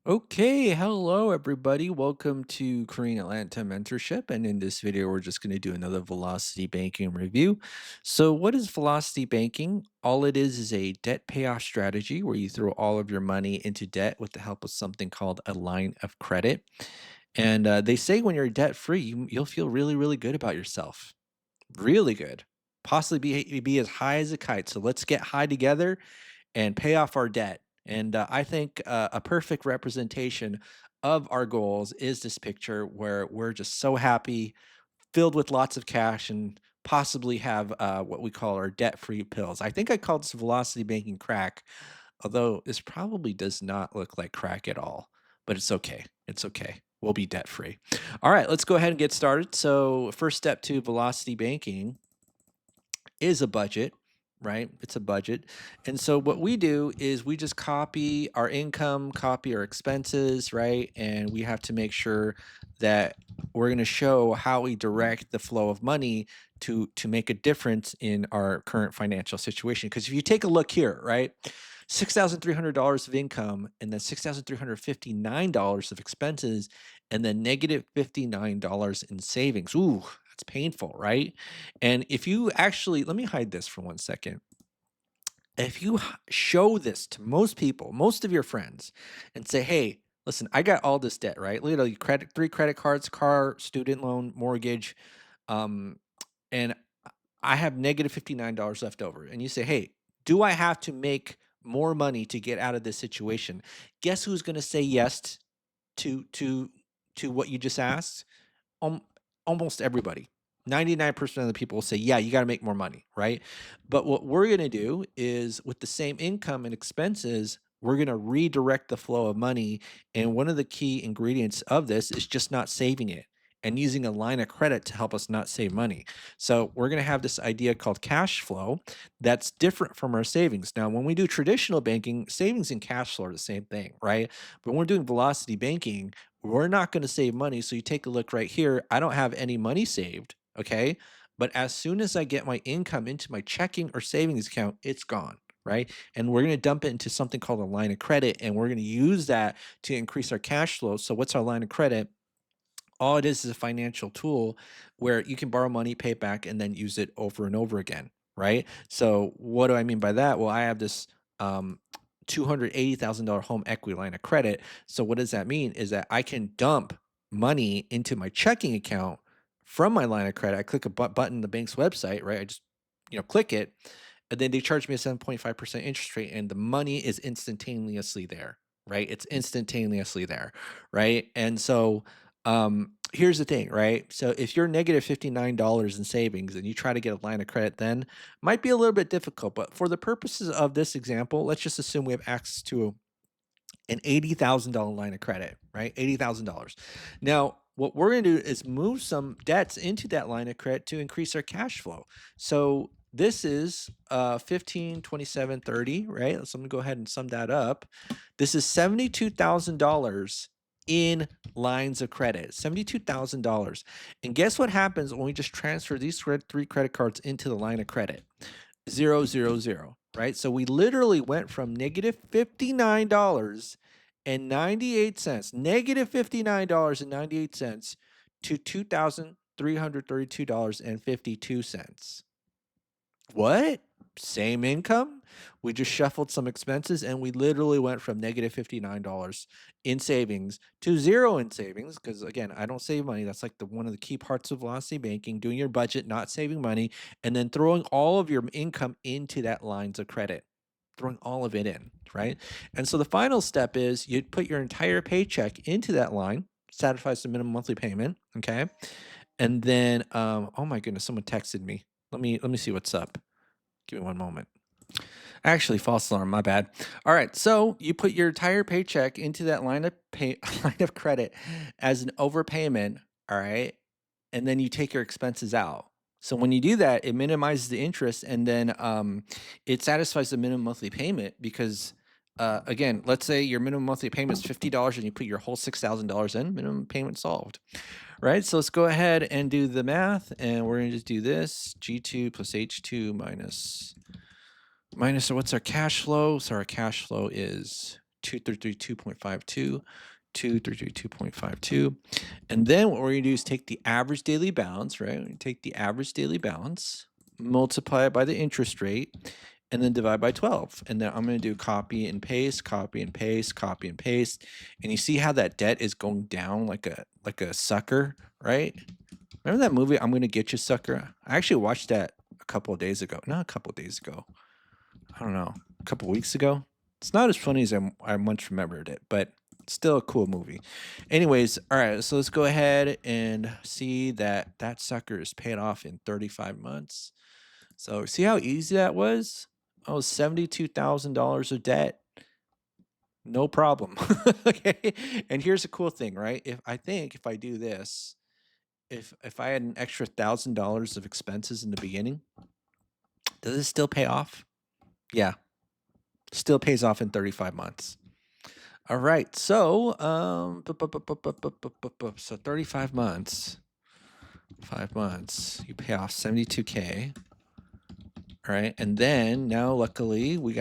Okay, hello everybody. Welcome to Korean Atlanta Mentorship. And in this video, we're just going to do another velocity banking review. So, what is velocity banking? All it is a debt payoff strategy where you throw all of your money into debt with the help of something called a line of credit. And they say when you're debt free, you'll feel really, really good about yourself. Really good. Possibly be as high as a kite. So, let's get high together and pay off our debt. And I think a perfect representation of our goals is this picture where we're just so happy, filled with lots of cash, and possibly have what we call our debt free pills. I think I called this velocity banking crack, although this probably does not look like crack at all, but it's okay. It's okay. We'll be debt free. All right, let's go ahead and get started. So, first step to velocity banking is a budget, right? It's a budget. And so what we do is we just copy our income, copy our expenses, right? And we have to make sure that we're going to show how we direct the flow of money to make a difference in our current financial situation. Because if you take a look here, right? $6,300 of income and then $6,359 of expenses and then negative $59 in savings. Ooh, that's painful, right? And if you actually, let me hide this for 1 second. If you show this to most people, most of your friends, and say, hey, listen, I got all this debt, right? Literally, three credit cards, car, student loan, mortgage, um, and I have negative $59 left over. And you say, hey, do I have to make more money to get out of this situation? Guess who's going to say yes to to to what you just asked? um, Almost everybody. 99% of the people will say, yeah, you got to make more money, right? But what we're going to do is with the same income and expenses, we're going to redirect the flow of money. And one of the key ingredients of this is just not saving it and using a line of credit to help us not save money. So we're going to have this idea called cash flow that's different from our savings. Now, when we do traditional banking, savings and cash flow are the same thing, right? But when we're doing velocity banking, we're not going to save money. So you take a look right here. I don't have any money saved. Okay. But as soon as I get my income into my checking or savings account, it's gone. Right. And we're going to dump it into something called a line of credit. And we're going to use that to increase our cash flow. So, what's our line of credit? All it is a financial tool where you can borrow money, pay it back, and then use it over and over again. Right. So, what do I mean by that? Well, I have this um, $280,000 home equity line of credit. So what does that mean? Is that I can dump money into my checking account from my line of credit. I click a button on the bank's website, right? I just click it, and then they charge me a 7.5% interest rate, and the money is instantaneously there, right? It's instantaneously there, right? And so here's the thing, right? So if you're negative $59 in savings and you try to get a line of credit, then might be a little bit difficult, but for the purposes of this example, let's just assume we have access to an $80,000 line of credit, right? $80,000. Now, what we're going to do is move some debts into that line of credit to increase our cash flow. So this is 15, 27, 30, right? So I'm going to go ahead and sum that up. This is $72,000 in lines of credit, $72,000. And guess what happens when we just transfer these three credit cards into the line of credit? 000, right? So we literally went from negative $59.98, negative $59.98 to $2,332.52. What? Same income? We just shuffled some expenses and we literally went from negative $59 in savings to zero in savings. Because again, I don't save money. That's like the one of the key parts of velocity banking, doing your budget, not saving money, and then throwing all of your income into that lines of credit. Throwing all of it in, right? And so the final step is you put your entire paycheck into that line, satisfies the minimum monthly payment. Okay. And then oh my goodness, someone texted me. Let me see what's up. Give me one moment. Actually, false alarm. My bad. All right, so you put your entire paycheck into that line of line of credit as an overpayment. All right, and then you take your expenses out. So when you do that, it minimizes the interest, and then it satisfies the minimum monthly payment because. Again, let's say your minimum monthly payment is $50 and you put your whole $6,000 in, minimum payment solved, right? So let's go ahead and do the math, and we're gonna just do this: G2 plus H2 minus what's our cash flow? So our cash flow is 232.52, 232.52. And then what we're going to do is take the average daily balance, right? We're going to take the average daily balance, multiply it by the interest rate, and then divide by 12. And then I'm going to do copy and paste, copy and paste, copy and paste. And you see how that debt is going down like a sucker, right? Remember that movie, I'm Gonna Get You, Sucker? I actually watched that a couple of days ago. Not a couple of days ago. I don't know, a couple of weeks ago. It's not as funny as I once remembered it, but it's still a cool movie. Anyways, all right, so let's go ahead and see that that sucker is paid off in 35 months. So see how easy that was? Oh, $72,000 of debt. No problem. Okay. And here's a cool thing, right? If I do this, if I had an extra $1,000 of expenses in the beginning, does it still pay off? Yeah, still pays off in 35 months. All right, so so 35 months, 5 months, you pay off 72K. All right, and then now luckily we've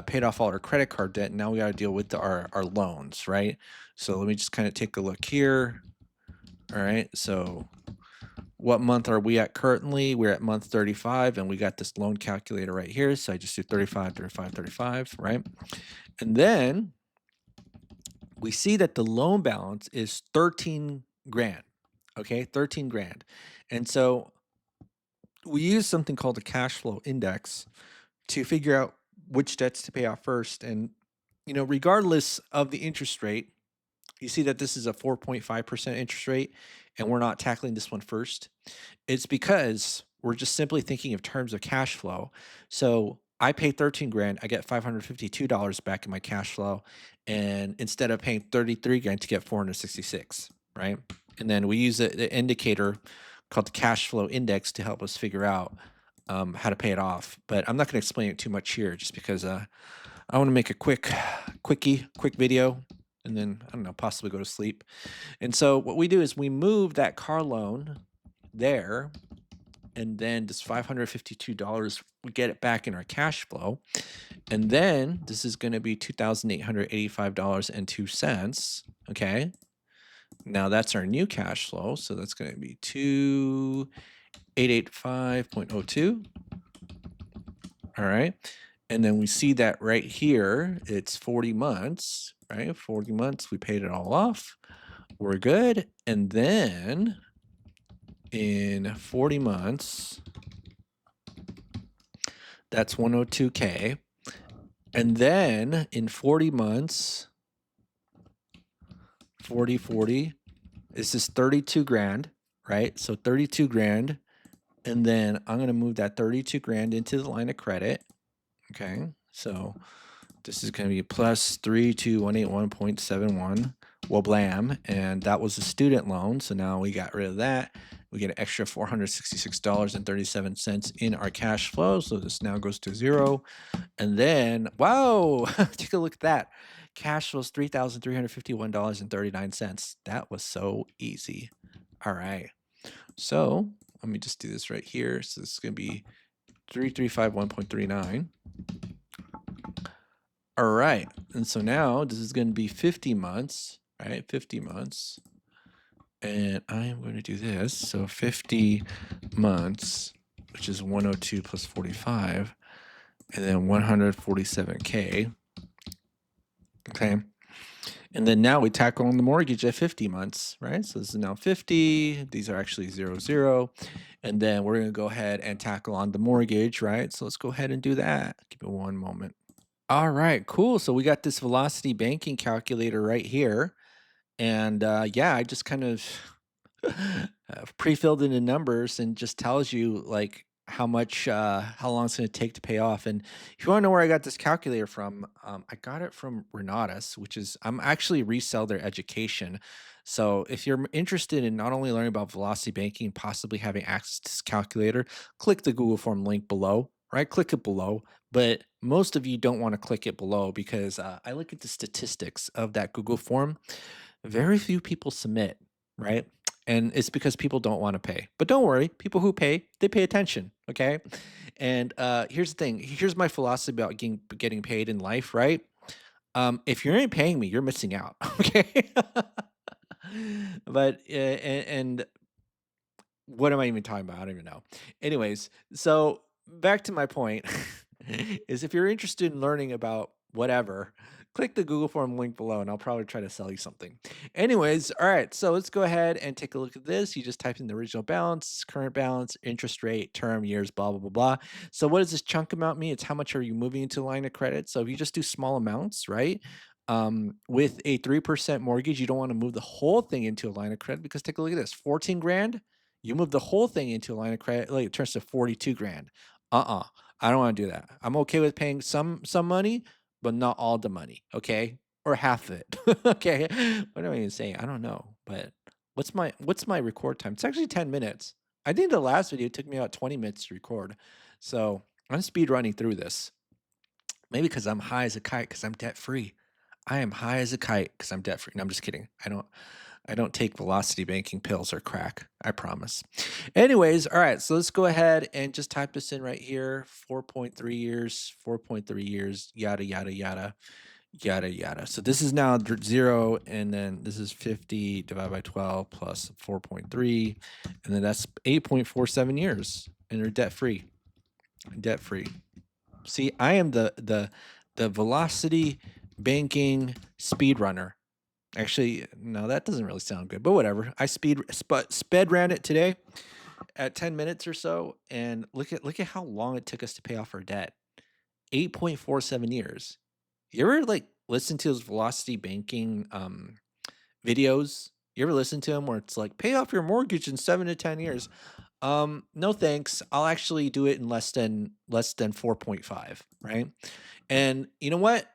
paid off all our credit card debt. And now we got to deal with our loans, right? So let me just kind of take a look here. All right, so what month are we at currently? We're at month 35, and we got this loan calculator right here. So I just do 35, 35, 35, right? And then we see that the loan balance is 13 grand. Okay, 13 grand. And so we use something called a cash flow index to figure out which debts to pay off first. And, regardless of the interest rate, you see that this is a 4.5% interest rate, and we're not tackling this one first. It's because we're just simply thinking of terms of cash flow. So I pay 13 grand, I get $552 back in my cash flow. And instead of paying 33 grand to get 466, right? And then we use the indicator called the cash flow index to help us figure out how to pay it off. But I'm not going to explain it too much here just because I want to make a quick video and then, I don't know, possibly go to sleep. And so what we do is we move that car loan there, and then this $552, we get it back in our cash flow. And then this is going to be $2,885.02. Okay. Now that's our new cash flow. So that's going to be 2885.02. All right. And then we see that right here, it's 40 months, right? 40 months, we paid it all off. We're good. And then in 40 months, that's 102K. And then in 40 months, 40, this is 32 grand, right? So 32 grand. And then I'm going to move that 32 grand into the line of credit. Okay. So this is going to be plus 32181.71. Well, blam. And that was a student loan. So now we got rid of that. We get an extra $466.37 in our cash flow. So this now goes to zero. And then, wow, take a look at that. Cash flow is $3,351.39. That was so easy. All right. So let me just do this right here. So this is going to be 3351.39. All right. And so now this is going to be 50 months, right? 50 months. And I'm going to do this. So 50 months, which is 102 plus 45, and then 147K. Okay. And then now we tackle on the mortgage at 50 months, right? So this is now 50. These are actually 0. And then we're going to go ahead and tackle on the mortgage, right? So let's go ahead and do that. Give it one moment. All right, cool. So we got this velocity banking calculator right here. And yeah, I just kind of pre-filled in the numbers and just tells you like how long it's going to take to pay off. And if you want to know where I got this calculator from, I got it from Renatus, which is I'm actually resell their education. So if you're interested in not only learning about velocity banking, possibly having access to this calculator, click the Google form link below. Right, click it below. But most of you don't want to click it below because I look at the statistics of that Google form. Very few people submit, right? And it's because people don't want to pay. But don't worry, people who pay, they pay attention. Okay. And here's the thing. Here's my philosophy about getting paid in life, right? If you ain't paying me, you're missing out. Okay. But and what am I even talking about? I don't even know. Anyways, so back to my point is if you're interested in learning about whatever, click the Google form link below and I'll probably try to sell you something. Anyways, all right, so let's go ahead and take a look at this. You just type in the original balance, current balance, interest rate, term, years, blah, blah, blah, blah. So what does this chunk amount mean? It's how much are you moving into a line of credit? So if you just do small amounts, right? With a 3% mortgage, you don't want to move the whole thing into a line of credit because take a look at this, 14 grand you move the whole thing into a line of credit, like it turns to 42 grand. Uh-uh. I don't want to do that. I'm okay with paying some money, but not all the money, okay? Or half of it. Okay. What am I even saying? I don't know. But what's my record time? It's actually 10 minutes. I think the last video took me about 20 minutes to record. So I'm speed running through this. Maybe because I'm high as a kite because I'm debt free. I am high as a kite because I'm debt free. No, I'm just kidding. I don't take velocity banking pills or crack. I promise. Anyways, all right. So let's go ahead and just type this in right here. 4.3 years, 4.3 years, yada yada yada, yada yada. So this is now 0, and then this is 50 divided by 12 plus 4.3, and then that's 8.47 years, and they're debt free. Debt free. See, I am the velocity banking speedrunner. Actually, no, that doesn't really sound good, but whatever. I sped ran it today at 10 minutes or so, and look at how long it took us to pay off our debt. 8.47 years. You ever like listen to those velocity banking videos? You ever listen to them where it's like pay off your mortgage in 7 to 10 years? No thanks. I'll actually do it in less than 4.5, right? And you know what?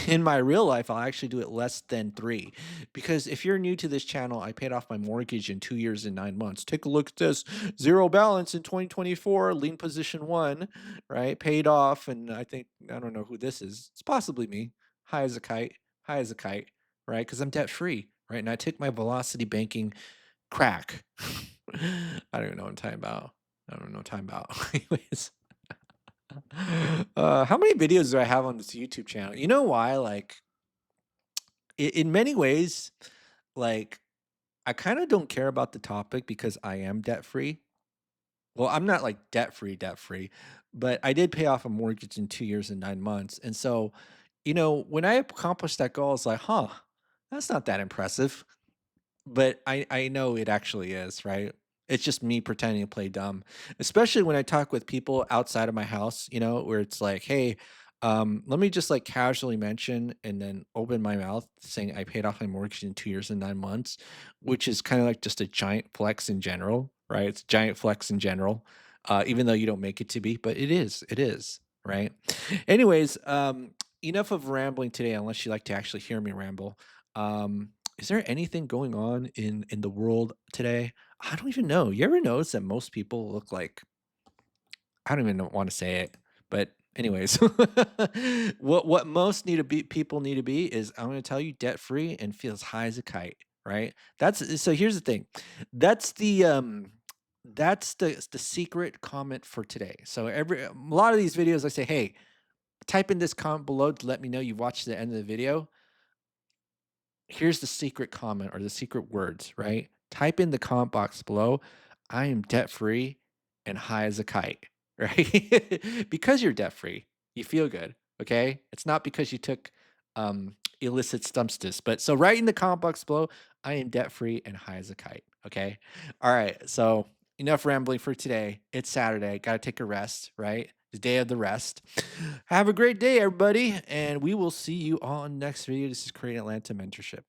In my real life, I'll actually do it less than 3. Because if you're new to this channel, I paid off my mortgage in 2 years and 9 months. Take a look at this. 0 balance in 2024, lien position 1, right? Paid off, and I don't know who this is. It's possibly me. High as a kite, right? Because I'm debt free, right? And I took my velocity banking crack. I don't even know what I'm talking about. I don't know what I'm talking about. Anyways. How many videos do I have on this YouTube channel? You know why? Like, in many ways, like, I kind of don't care about the topic because I am debt free. Well, I'm not like debt free, but I did pay off a mortgage in 2 years and 9 months. And so, when I accomplished that goal, it's like, huh, that's not that impressive. But I know it actually is, right? It's just me pretending to play dumb, especially when I talk with people outside of my house, where it's like, "Hey, let me just like casually mention and then open my mouth saying I paid off my mortgage in 2 years and 9 months," which is kind of like just a giant flex in general, right? It's a giant flex in general, even though you don't make it to be, but it is, right? Anyways, enough of rambling today, unless you like to actually hear me ramble. Is there anything going on in the world today? I don't even know. You ever notice that most people look like I don't even want to say it, but anyways, what most need to be people need to be is I'm going to tell you debt free and feel as high as a kite, right? That's so here's the thing. That's the secret comment for today. So a lot of these videos I say, "Hey, type in this comment below to let me know you watched the end of the video." Here's the secret comment or the secret words, right? Type in the comment box below, I am debt free and high as a kite, right? Because you're debt free, you feel good, okay? It's not because you took illicit stumpstis. But so write in the comment box below, I am debt free and high as a kite, okay? All right, so enough rambling for today. It's Saturday, gotta take a rest, right? The day of the rest. Have a great day, everybody, and we will see you on next video. This is Creating Atlanta Mentorship.